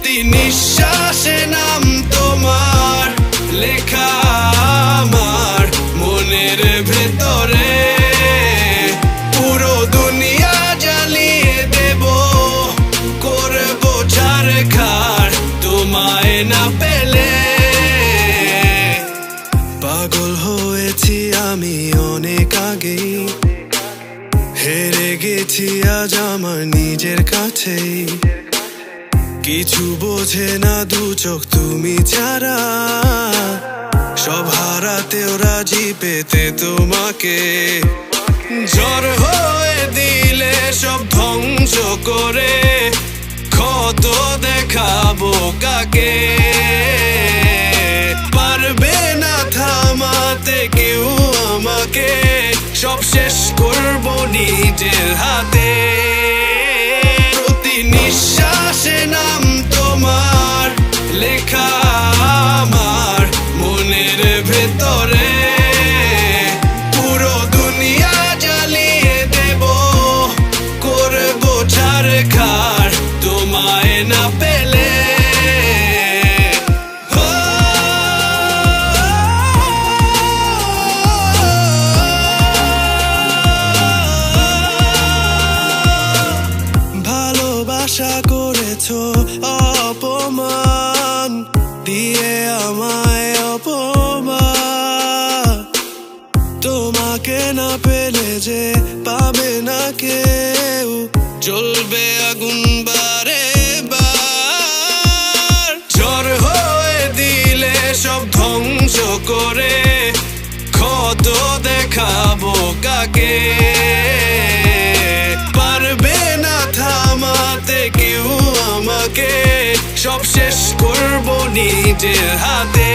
প্রতি নিঃশ্বাসে নাম তোমার লেখা আমার মনের ভেতরে। পুরো দুনিয়া জ্বালিয়ে দেব, করবো ছারখার তোমায় না পেলে। পাগল হয়েছি আমি অনেক আগেই, হেরে গেছি আজ আমার নিজের কাছেই। কিছু বোঝে না দু চোখ তুমি ছাড়া, সব হারাতেও রাজি পেতে তোমাকে। ঝড় হয়ে দিলে সব ধ্বংস করে, ক্ষত দেখাবো কাকে। পারবে না থামাতে কেউ আমাকে, সব শেষ করবো নিজের হাতে। প্রতি নিঃশ্বাসে নাম তোমার লেখা আমার মনের ভেতরে। পুরো দুনিয়া জ্বালিয়ে দেব, করবো ছারখার তোমায় না পেলে। আশা করেছো অপমান দিয়ে আমায় অপমান, তোমাকে না পেলে যে পাবে না কেউ, জ্বলবে আগুন বারে বার। ঝড় হয়ে দিলে সব ধ্বংস করে, ক্ষত দেখাবো কাকে। পারবে না থামাতে কেউ আমাকে, সব শেষ করবো নিজের হাতে।